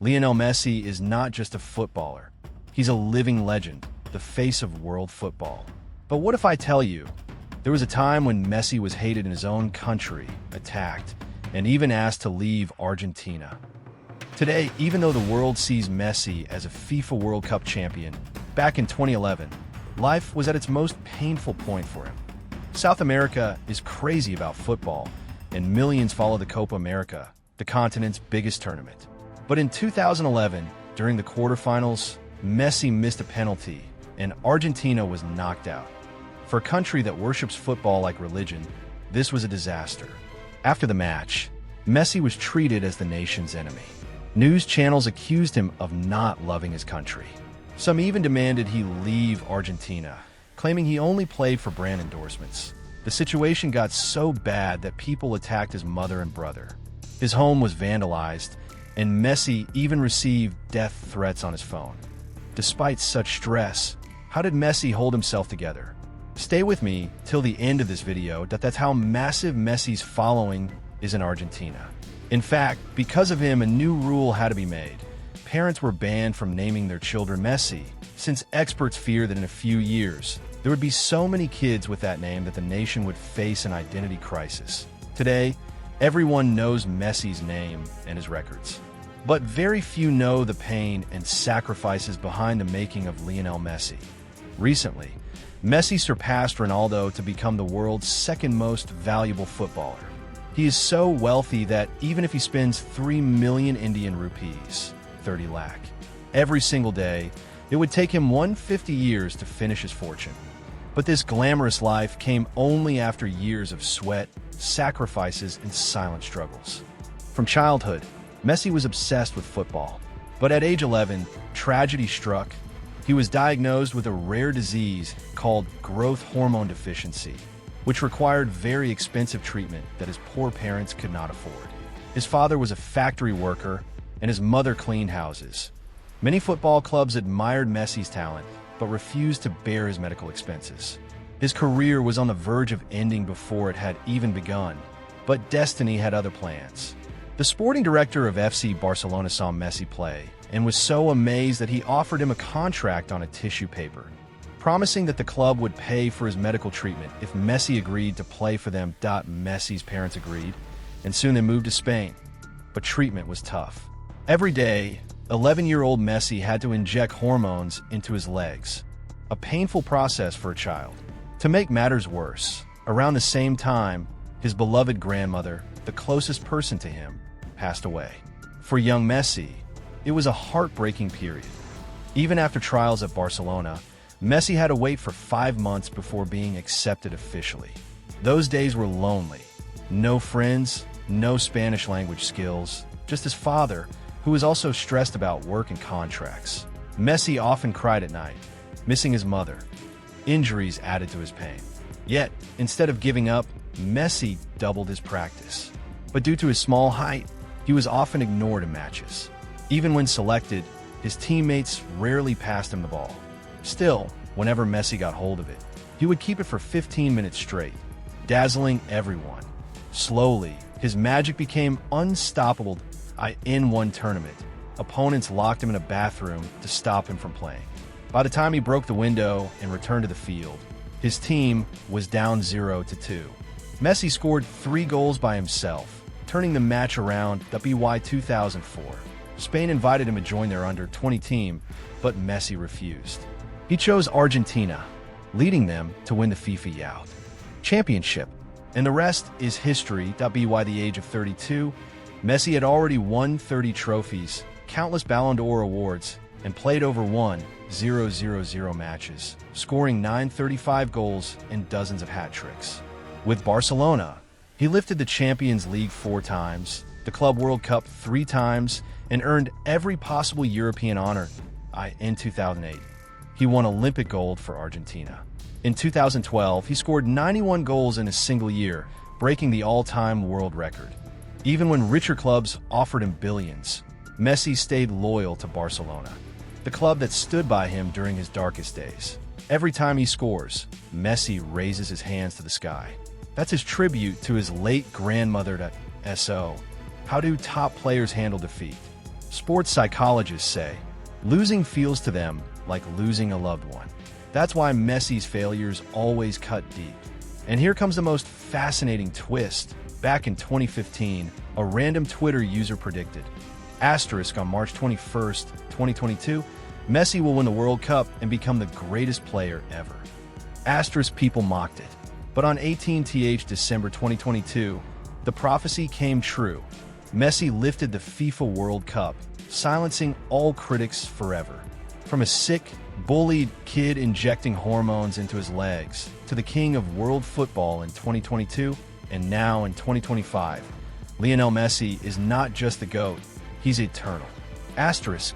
Lionel Messi is not just a footballer. He's a living legend, the face of world football. But what if I tell you, there was a time when Messi was hated in his own country, attacked, and even asked to leave Argentina. Today, even though the world sees Messi as a FIFA World Cup champion, back in 2011, life was at its most painful point for him. South America is crazy about football, and millions follow the Copa America, the continent's biggest tournament. But in 2011, during the quarterfinals, Messi missed a penalty, and Argentina was knocked out. For a country that worships football like religion, this was a disaster. After the match, Messi was treated as the nation's enemy. News channels accused him of not loving his country. Some even demanded he leave Argentina, claiming he only played for brand endorsements. The situation got so bad that people attacked his mother and brother. His home was vandalized, and Messi even received death threats on his phone. Despite such stress, how did Messi hold himself together? Stay with me till the end of this video. That's how massive Messi's following is in Argentina. In fact, because of him, a new rule had to be made. Parents were banned from naming their children Messi, since experts fear that in a few years, there would be so many kids with that name that the nation would face an identity crisis. Today, everyone knows Messi's name and his records. But very few know the pain and sacrifices behind the making of Lionel Messi. Recently, Messi surpassed Ronaldo to become the world's second most valuable footballer. He is so wealthy that even if he spends 3 million Indian rupees, 30 lakh, every single day, it would take him 150 years to finish his fortune. But this glamorous life came only after years of sweat, sacrifices, and silent struggles. From childhood, Messi was obsessed with football. But at age 11, tragedy struck. He was diagnosed with a rare disease called growth hormone deficiency, which required very expensive treatment that his poor parents could not afford. His father was a factory worker, and his mother cleaned houses. Many football clubs admired Messi's talent, but refused to bear his medical expenses. His career was on the verge of ending before it had even begun, but destiny had other plans. The sporting director of FC Barcelona saw Messi play and was so amazed that he offered him a contract on a tissue paper, promising that the club would pay for his medical treatment if Messi agreed to play for them. Messi's parents agreed, and soon they moved to Spain. But treatment was tough. Every day, 11-year-old Messi had to inject hormones into his legs, a painful process for a child. To make matters worse, around the same time, his beloved grandmother, the closest person to him, passed away. For young Messi, it was a heartbreaking period. Even after trials at Barcelona, Messi had to wait for 5 months before being accepted officially. Those days were lonely. No friends, no Spanish language skills, just his father, who was also stressed about work and contracts. Messi often cried at night, missing his mother. Injuries added to his pain. Yet, instead of giving up, Messi doubled his practice. But due to his small height, he was often ignored in matches. Even when selected, his teammates rarely passed him the ball. Still, whenever Messi got hold of it, he would keep it for 15 minutes straight, dazzling everyone. Slowly, his magic became unstoppable. In one tournament, opponents locked him in a bathroom to stop him from playing. By the time he broke the window and returned to the field, his team was down 0-2. Messi scored 3 goals by himself, turning the match around. BY 2004. Spain invited him to join their under-20 team, but Messi refused. He chose Argentina, leading them to win the FIFA Youth Championship. And the rest is history. By the age of 32, Messi had already won 30 trophies, countless Ballon d'Or awards, and played over 1,000 matches, scoring 935 goals and dozens of hat tricks. With Barcelona, he lifted the Champions League 4 times, the Club World Cup 3 times, and earned every possible European honor. In 2008, he won Olympic gold for Argentina. In 2012, he scored 91 goals in a single year, breaking the all-time world record. Even when richer clubs offered him billions, Messi stayed loyal to Barcelona, the club that stood by him during his darkest days. Every time he scores, Messi raises his hands to the sky. That's his tribute to his late grandmother. So, how do top players handle defeat? Sports psychologists say losing feels to them like losing a loved one. That's why Messi's failures always cut deep. And here comes the most fascinating twist. Back in 2015, a random Twitter user predicted, asterisk on March 21st, 2022, Messi will win the World Cup and become the greatest player ever. Asterisk people mocked it. But on 18th December 2022, the prophecy came true. Messi lifted the FIFA World Cup, silencing all critics forever. From a sick, bullied kid injecting hormones into his legs, to the king of world football in 2022, and now in 2025, Lionel Messi is not just the GOAT, he's eternal. Asterisk,